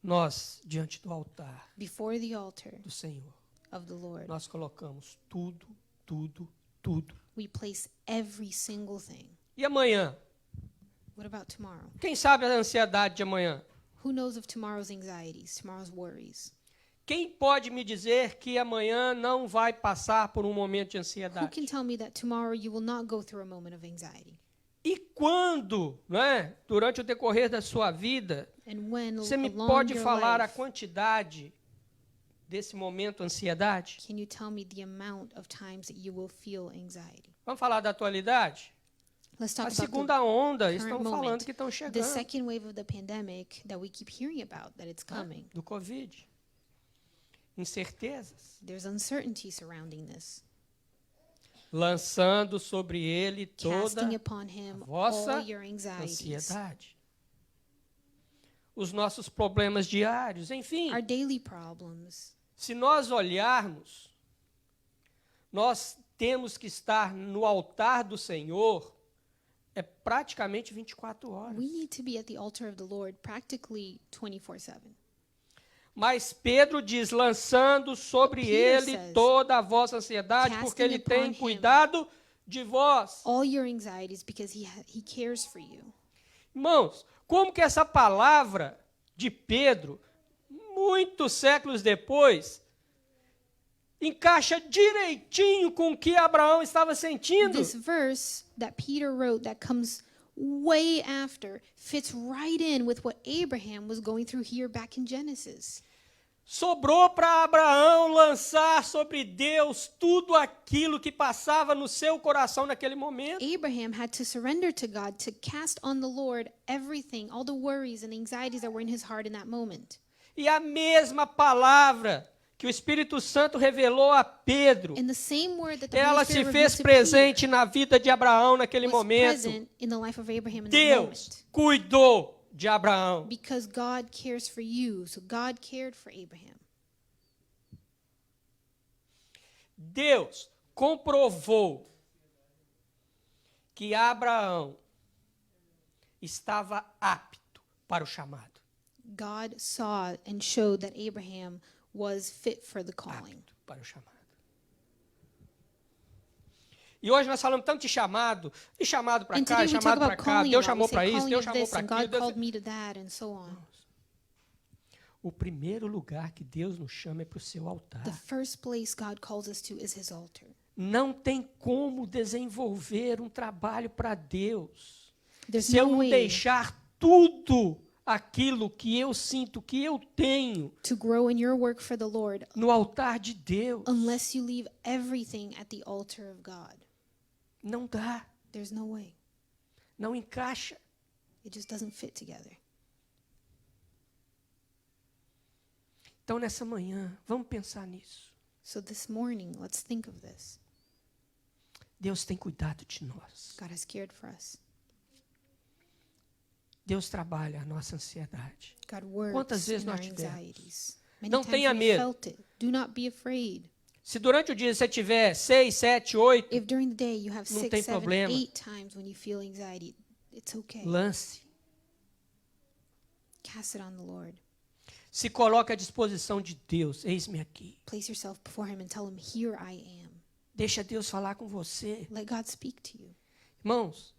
Nós, diante do altar Before the altar do Senhor, of the Lord, nós colocamos tudo, tudo, tudo. we place every single thing. E amanhã? What about tomorrow? Quem sabe a ansiedade de amanhã? Who knows of tomorrow's anxieties, tomorrow's worries? Quem pode me dizer que amanhã não vai passar por um momento de Who ansiedade? can tell me that tomorrow you will not go through a moment of anxiety? E quando, né, durante o decorrer da sua vida, And when você me along pode your falar a life, quantidade desse momento ansiedade? can you tell me the amount of times that you will feel anxiety? Vamos falar da atualidade? Let's A talk about segunda onda, current estão moment. falando que estão the chegando second wave of the pandemic that we keep hearing about, that it's coming. do Covid. Incertezas. There's uncertainty surrounding this. Lançando sobre ele toda Casting upon him vossa all your anxieties, ansiedade. Os nossos problemas diários, enfim. our daily problems. Se nós olharmos, nós temos que estar no altar do Senhor praticamente 24 horas. We need to be at the altar of the Lord practically 24/7. Mas Pedro diz, lançando sobre Peter ele says, toda a vossa ansiedade, casting porque ele upon tem him cuidado de vós. All your anxieties because he cares for you. Irmãos, como que essa palavra de Pedro, muitos séculos depois, encaixa direitinho com o que Abraão estava sentindo? This verse that Peter wrote that comes way after fits right in with what Abraham was going through here back in Genesis. Sobrou para Abraão lançar sobre Deus tudo aquilo que passava no seu coração naquele momento. Abraham had to surrender to God, to cast on the Lord everything, all the worries and anxieties that were in his heart in that moment. E a mesma palavra que o Espírito Santo revelou a Pedro, And the same word that the ela Holy se Spirit fez revealed to presente na vida de Abraão naquele Peter was momento. present in the life of Abraham in that Deus moment. cuidou de Abraão. Because God cares for you, so God cared for Abraham. Deus comprovou que Abraão estava apto para o chamado. God saw and showed that Abraham was fit for the calling. Apto para o chamado. E hoje nós falamos tanto de chamado para And cá, today de we talk chamado para about cá, calling. Deus a lot. chamou We say para isso, calling Deus of chamou this, para and aquilo. God called me to that, and so on. O primeiro lugar que Deus nos chama é para o seu altar. The first place God calls us to is His altar. Não tem como desenvolver um trabalho para Deus There's se eu no não way deixar tudo aquilo que eu sinto, que eu tenho, to grow in your work for the Lord no altar de Deus. unless you leave everything at the altar of God. Não dá, There's no way. não encaixa. It just doesn't fit together. Então, nessa manhã, vamos pensar nisso. So this morning, let's think of this. Deus tem cuidado de nós. God has cared for us. Deus trabalha a nossa ansiedade. God works Quantas vezes in our nós tivemos? anxieties. Many Não times tenha we medo. felt it. Do not be afraid. Se durante o dia você tiver 6, 7, 8, If during the day you have Não 6, tem 7, problema. 8 times when you feel anxiety, it's okay. lance. Cast it on the Lord. Se coloque à disposição de Deus. Eis-me aqui. Place yourself before Him and tell Him, "Here I am." Deixa Deus falar com você. Let God speak to you. Irmãos,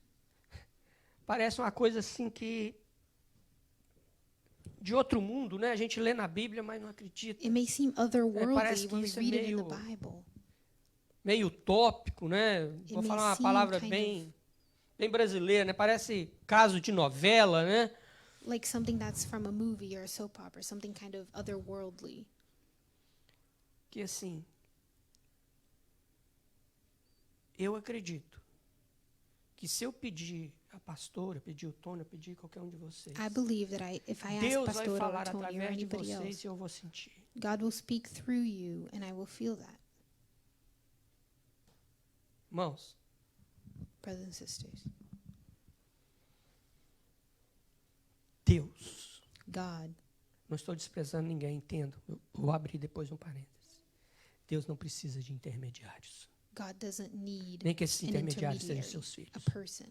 parece uma coisa assim que de outro mundo, né? A gente lê na Bíblia, mas não acredita. It may seem parece otherworldly que when we isso é read it in the meio- Bible. Meio utópico, né? Vou may falar uma seem palavra kind bem brasileira, né? Parece caso de novela, né? Like something that's from a movie or a soap opera, something kind of otherworldly. Que assim, eu acredito que se eu pedir a pastora, pedir o Tony, eu pedir qualquer um de vocês, I believe that if I ask Deus vai Pastor or falar Tony or através de anybody vocês else, e eu vou sentir. God will speak through you and I will feel that. Irmãos, Brothers and sisters, Deus, God, não estou desprezando ninguém, entendo. Eu vou abrir depois um parênteses. Deus não precisa de intermediários. God doesn't need nem que esses an intermediários sejam intermediary, seus filhos. a person.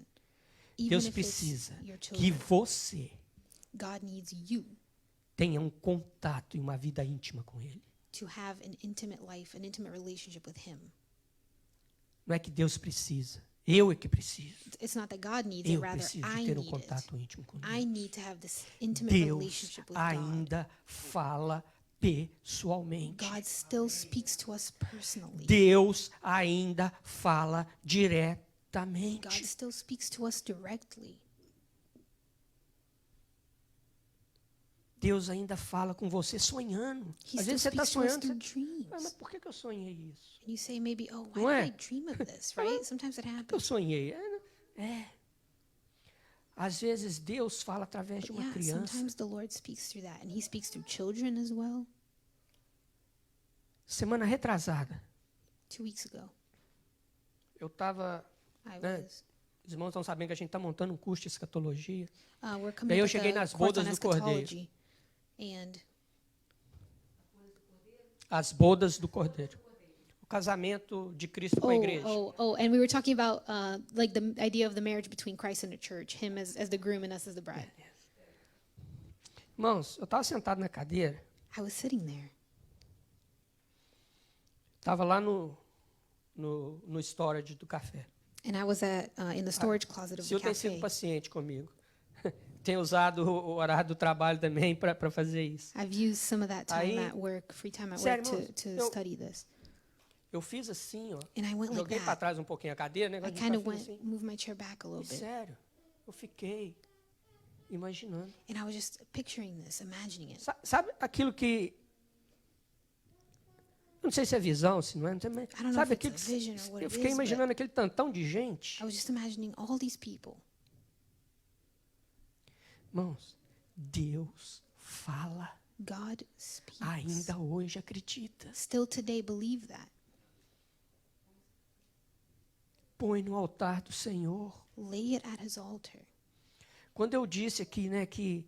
Even Deus if precisa it's your que children, você God needs you tenha um contato e uma vida íntima com Ele. to have an intimate life, an intimate relationship with Him. Não é que Deus precisa, eu é que preciso. It's not that God needs it, Eu rather preciso I de ter um need it. contato íntimo com I Deus. need to have this intimate Deus relationship with God. ainda fala pessoalmente. God still speaks to us personally. Deus ainda fala God diretamente. still speaks to us directly. Deus ainda fala com você sonhando. He Às still vezes você está speaks to us sonhando, through você, mas dreams. por que eu sonhei isso? And you say maybe, oh, why Não é? did I dream of this, right? Sometimes it Por que eu happens. sonhei? Às vezes Deus fala através de But uma yeah, criança. sometimes the Lord speaks through that. And He speaks through children as well. Semana retrasada, 2 weeks ago, eu estava... I Né? was... Os irmãos estão sabendo que a gente está montando um curso de escatologia. We're coming Daí eu up with cheguei a nas course on bodas do Cordeiro. eschatology. And As bodas do Cordeiro. O casamento de Cristo com a igreja. and we were talking about like the idea of the marriage between Christ and the church, Him as the groom and us as the bride. Irmãos, eu estava sentado na cadeira, I was sitting there. estava lá no storage do café. And I was in the storage closet O of the senhor tem sido cafe. paciente comigo. Tem usado o horário do trabalho também para fazer isso. I've used some of that time Aí- at work, free time at Sério, work, irmãos, to eu- study this. Eu fiz assim, ó. And I went like Joguei para that. trás um pouquinho a cadeira, né? I Negócio de kind of café, went, assim. moved my chair back a E little bit. sério, eu fiquei imaginando. And I was just picturing this, imagining it. Sabe aquilo que... Não sei se é visão, se não é. Não sei, mas I don't know sabe if it's aquilo a que... vision or what Eu it fiquei is, imaginando aquele tantão de gente. I was just imagining all these people. Irmãos, Deus fala. God speaks. Ainda hoje acredita. Still today believe that. Põe no altar do Senhor. Lay it at His altar. Quando eu disse aqui, né, que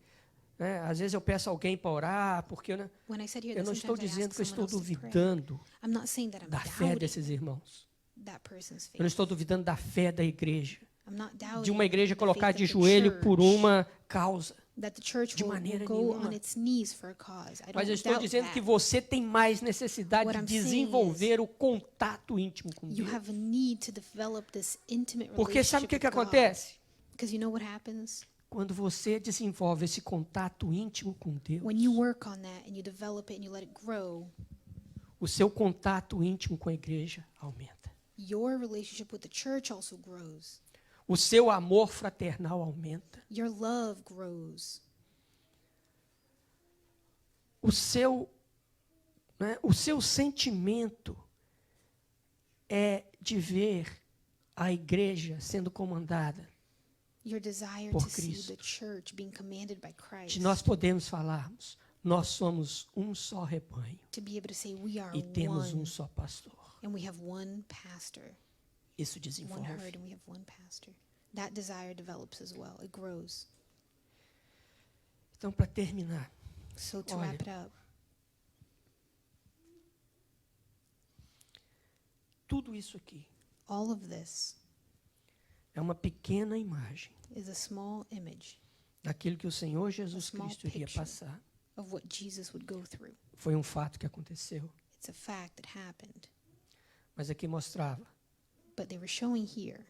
né, às vezes eu peço alguém para orar, porque né, When I said here eu that não estou sometimes I dizendo ask que eu estou someone else to pray, duvidando I'm not saying that I'm da fé doubting desses irmãos. that person's Eu não faith. estou duvidando da fé da igreja. I'm not doubting De uma igreja the colocar faith de of the joelho por church, uma causa. that the church de will maneira go nenhuma. on its knees for a cause. I Mas eu don't estou doubt dizendo that. que você tem mais necessidade What de I'm saying desenvolver o contato íntimo com You Deus. have a need to develop this intimate Porque sabe o que, relationship que with God. acontece? Because you know what happens? Quando você desenvolve esse contato íntimo com Deus, When you work on that and you develop it and you let it grow, o seu contato íntimo com a igreja aumenta. your relationship with the church also grows. O seu amor fraternal aumenta. Your love grows. O seu sentimento é de ver a igreja sendo comandada. Your desire Por to see Cristo. the church being commanded by Christ. De nós podemos falarmos, nós somos um só rebanho To be able to say we are e temos one um só pastor. and we have one pastor, Isso one desenvolve. herd and we have one pastor. That desire develops as well. It grows. Então, para terminar, So to Olha. wrap it up, tudo isso aqui all of this é uma pequena imagem is a small image daquilo que o Senhor Jesus small Cristo iria picture. passar. of what Jesus would go through. Foi um fato que aconteceu, It's a fact that happened. mas aqui mostrava, But they were showing here,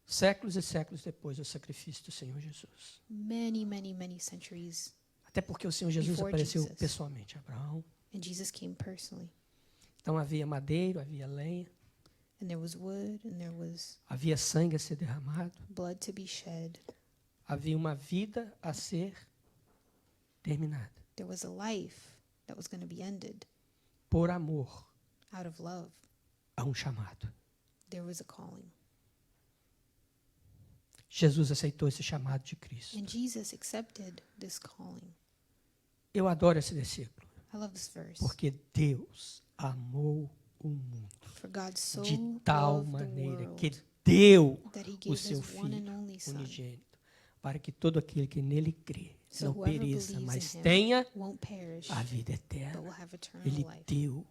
séculos e séculos depois, o sacrifício do Senhor Jesus. many, many, many centuries, Até porque o Senhor Jesus Before apareceu Jesus. pessoalmente a Abraão. and Jesus came personally. Então havia madeiro, havia lenha, And there was wood, and there was havia sangue a ser derramado, blood to be shed. havia uma vida a ser terminada. There was a life that was going to be ended Por amor out of love. a um chamado. There was a calling. Jesus aceitou esse chamado de Cristo. And Jesus accepted this calling. Eu adoro esse versículo, I love this verse. porque Deus amou o mundo For God so de tal loved the maneira world que deu that He o gave seu His one and Filho only Son, unigênito, para que todo aquele que nele crê so não whoever pereça, believes mas in Him tenha won't perish, a vida but eterna. will have eternal Ele life. deu.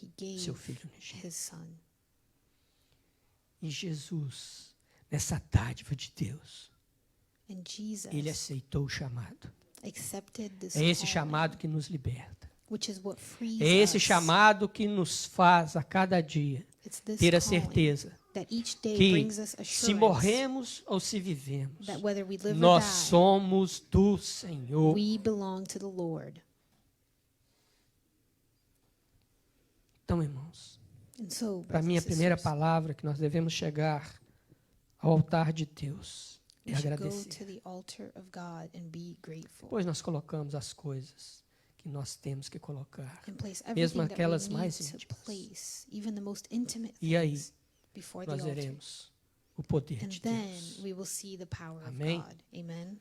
He gave seu filho unigênito. his son. E Jesus, nessa dádiva de Deus, And Jesus ele aceitou o chamado. accepted this É esse calling, chamado que nos liberta. which is what frees É esse us. chamado que nos faz a cada dia It's this ter a calling certeza that each day que brings us se assurance morremos ou se vivemos, that whether we live or nós die, somos do Senhor. we belong to the Lord. Então, irmãos, And so, para brothers mim a and primeira sisters, palavra que nós devemos chegar ao altar de Deus we é should go to agradecer. the altar of God and be grateful Pois nós colocamos as coisas que nós temos que colocar. and place mesmo everything that we aquelas need mais to íntimas. place, even the most intimate E aí, things, before the Nós altar. veremos o poder And de then Deus. we will see the power Amém. of God. Amen.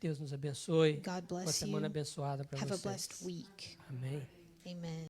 Deus nos abençoe. God Uma bless semana you. abençoada para Have a vocês. blessed week. Amém. Amen.